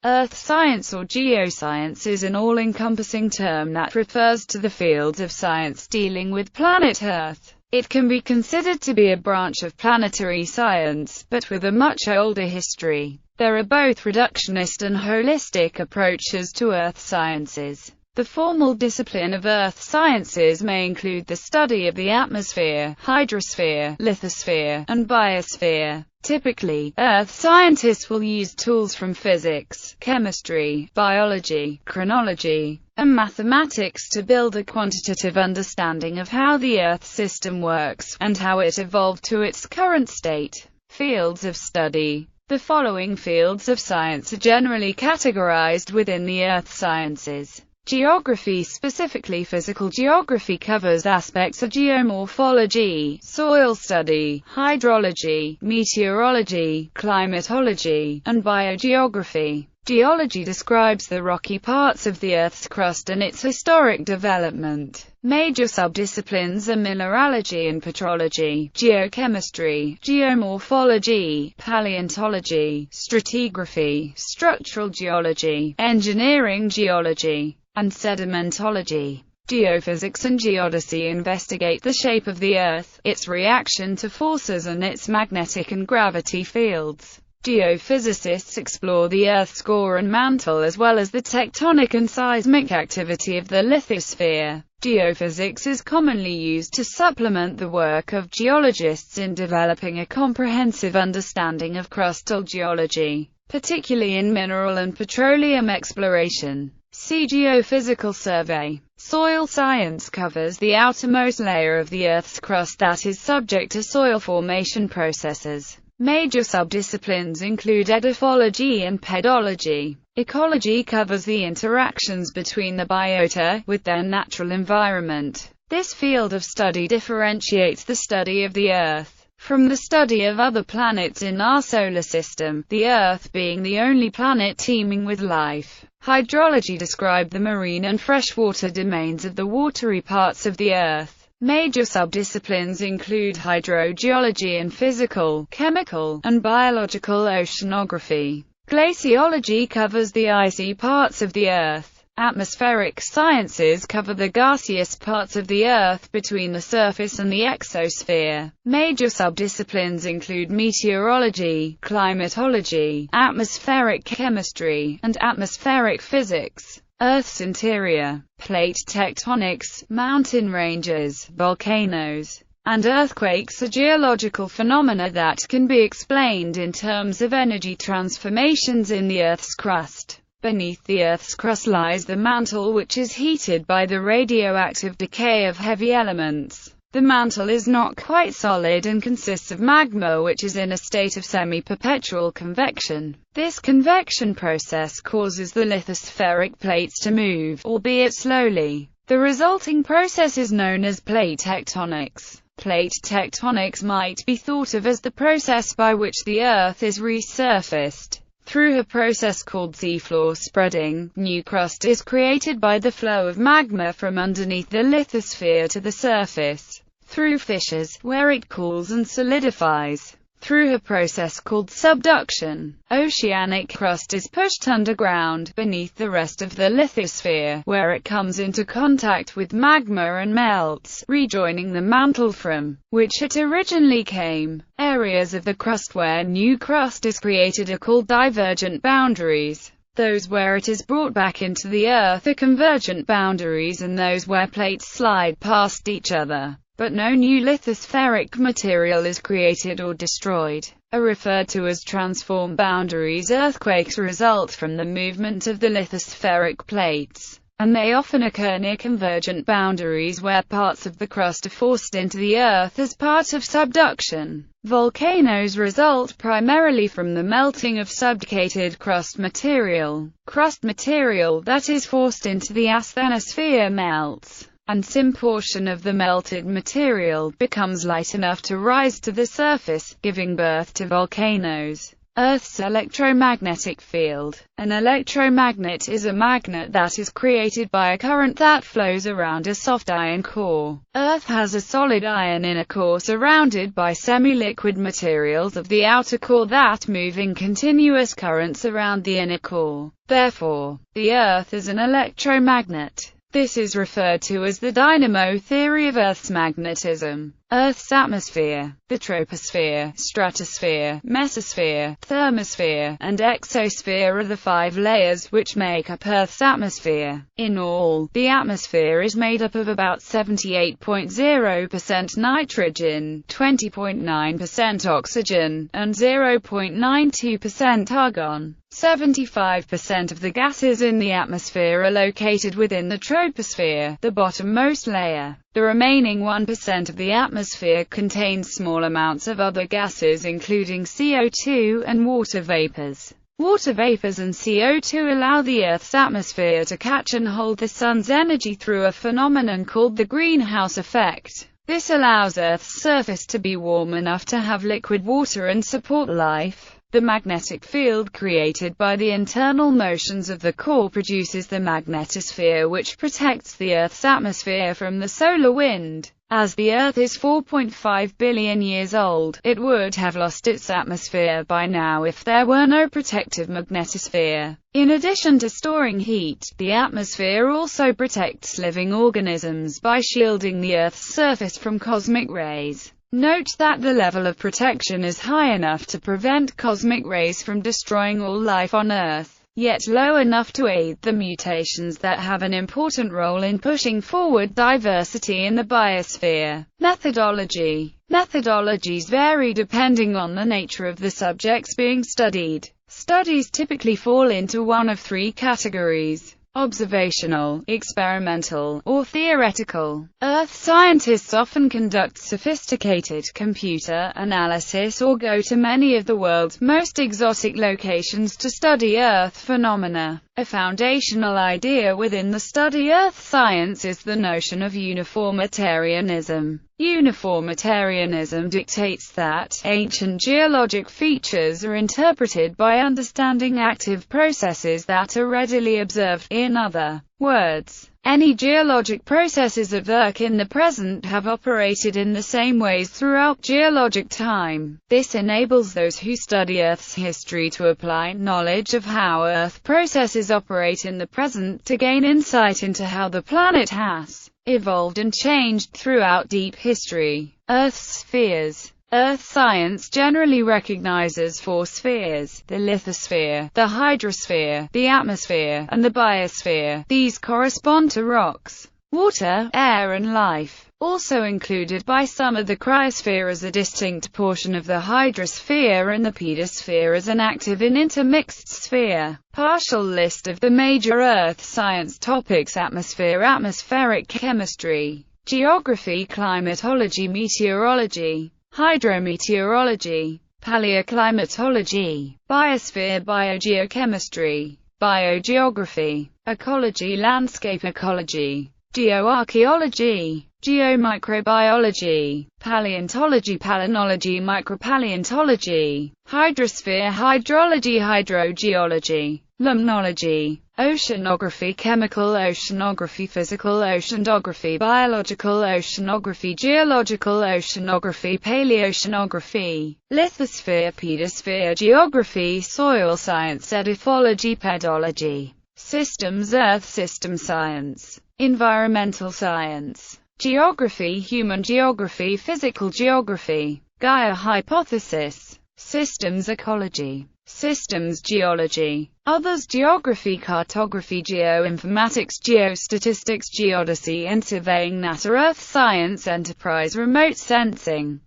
Earth science or geoscience is an all-encompassing term that refers to the fields of science dealing with planet Earth. It can be considered to be a branch of planetary science, but with a much older history. There are both reductionist and holistic approaches to Earth sciences. The formal discipline of Earth sciences may include the study of the atmosphere, hydrosphere, lithosphere, and biosphere. Typically, Earth scientists will use tools from physics, chemistry, biology, chronology, and mathematics to build a quantitative understanding of how the Earth system works, and how it evolved to its current state. Fields of study. The following fields of science are generally categorized within the Earth sciences. Geography, specifically physical geography, covers aspects of geomorphology, soil study, hydrology, meteorology, climatology, and biogeography. Geology describes the rocky parts of the Earth's crust and its historic development. Major subdisciplines are mineralogy and petrology, geochemistry, geomorphology, paleontology, stratigraphy, structural geology, engineering geology, and sedimentology. Geophysics and geodesy investigate the shape of the Earth, its reaction to forces and its magnetic and gravity fields. Geophysicists explore the Earth's core and mantle as well as the tectonic and seismic activity of the lithosphere. Geophysics is commonly used to supplement the work of geologists in developing a comprehensive understanding of crustal geology, particularly in mineral and petroleum exploration. See Geophysical Survey. Soil science covers the outermost layer of the Earth's crust that is subject to soil formation processes. Major subdisciplines include edapology and pedology. Ecology covers the interactions between the biota, with their natural environment. This field of study differentiates the study of the Earth from the study of other planets in our solar system, the Earth being the only planet teeming with life. Hydrology describes the marine and freshwater domains of the watery parts of the Earth. Major subdisciplines include hydrogeology and physical, chemical, and biological oceanography. Glaciology covers the icy parts of the Earth. Atmospheric sciences cover the gaseous parts of the Earth between the surface and the exosphere. Major subdisciplines include meteorology, climatology, atmospheric chemistry, and atmospheric physics. Earth's interior. Plate tectonics, mountain ranges, volcanoes, and earthquakes are geological phenomena that can be explained in terms of energy transformations in the Earth's crust. Beneath the Earth's crust lies the mantle, which is heated by the radioactive decay of heavy elements. The mantle is not quite solid and consists of magma which is in a state of semi-perpetual convection. This convection process causes the lithospheric plates to move, albeit slowly. The resulting process is known as plate tectonics. Plate tectonics might be thought of as the process by which the Earth is resurfaced. Through a process called seafloor spreading, new crust is created by the flow of magma from underneath the lithosphere to the surface. Through fissures, where it cools and solidifies. Through a process called subduction, oceanic crust is pushed underground, beneath the rest of the lithosphere, where it comes into contact with magma and melts, rejoining the mantle from which it originally came. Areas of the crust where new crust is created are called divergent boundaries. Those where it is brought back into the Earth are convergent boundaries, and those where plates slide past each other, but no new lithospheric material is created or destroyed, are referred to as transform boundaries. Earthquakes result from the movement of the lithospheric plates, and they often occur near convergent boundaries where parts of the crust are forced into the Earth as part of subduction. Volcanoes result primarily from the melting of subducated crust material. Crust material that is forced into the asthenosphere melts, and some portion of the melted material becomes light enough to rise to the surface, giving birth to volcanoes. Earth's electromagnetic field. An electromagnet is a magnet that is created by a current that flows around a soft iron core. Earth has a solid iron inner core surrounded by semi-liquid materials of the outer core that move in continuous currents around the inner core. Therefore, the Earth is an electromagnet. This is referred to as the dynamo theory of Earth's magnetism. Earth's atmosphere, the troposphere, stratosphere, mesosphere, thermosphere, and exosphere are the 5 layers which make up Earth's atmosphere. In all, the atmosphere is made up of about 78.0% nitrogen, 20.9% oxygen, and 0.92% argon. 75% of the gases in the atmosphere are located within the troposphere, the bottommost layer. The remaining 1% of the atmosphere contains small amounts of other gases including CO2 and water vapors. Water vapors and CO2 allow the Earth's atmosphere to catch and hold the sun's energy through a phenomenon called the greenhouse effect. This allows Earth's surface to be warm enough to have liquid water and support life. The magnetic field created by the internal motions of the core produces the magnetosphere, which protects the Earth's atmosphere from the solar wind. As the Earth is 4.5 billion years old, it would have lost its atmosphere by now if there were no protective magnetosphere. In addition to storing heat, the atmosphere also protects living organisms by shielding the Earth's surface from cosmic rays. Note that the level of protection is high enough to prevent cosmic rays from destroying all life on Earth, yet low enough to aid the mutations that have an important role in pushing forward diversity in the biosphere. Methodology. Methodologies vary depending on the nature of the subjects being studied. Studies typically fall into one of 3 categories: observational, experimental, or theoretical. Earth scientists often conduct sophisticated computer analysis or go to many of the world's most exotic locations to study Earth phenomena. A foundational idea within the study Earth science is the notion of uniformitarianism. Uniformitarianism dictates that ancient geologic features are interpreted by understanding active processes that are readily observed. In other words, any geologic processes at work in the present have operated in the same ways throughout geologic time. This enables those who study Earth's history to apply knowledge of how Earth processes operate in the present to gain insight into how the planet has evolved and changed throughout deep history. Earth's spheres. Earth science generally recognizes 4 spheres: the lithosphere, the hydrosphere, the atmosphere, and the biosphere. These correspond to rocks, water, air and life. Also included by some are the cryosphere as a distinct portion of the hydrosphere and the pedosphere as an active and intermixed sphere. Partial list of the major Earth science topics: atmosphere, atmospheric chemistry, geography, climatology, meteorology, hydrometeorology, paleoclimatology, biosphere, biogeochemistry, biogeography, ecology, landscape ecology, geoarchaeology, geomicrobiology, paleontology, palynology, micropaleontology, hydrosphere, hydrology, hydrogeology, limnology, oceanography, chemical oceanography, physical oceanography, biological oceanography, geological oceanography, paleoceanography, lithosphere, pedosphere, geography, soil science, edifology, pedology, systems, earth system science, environmental science, geography, human geography, physical geography, Gaia hypothesis, systems ecology, systems geology, others geography, cartography, geoinformatics, geostatistics, geodesy and surveying, NASA, earth science, enterprise, remote sensing,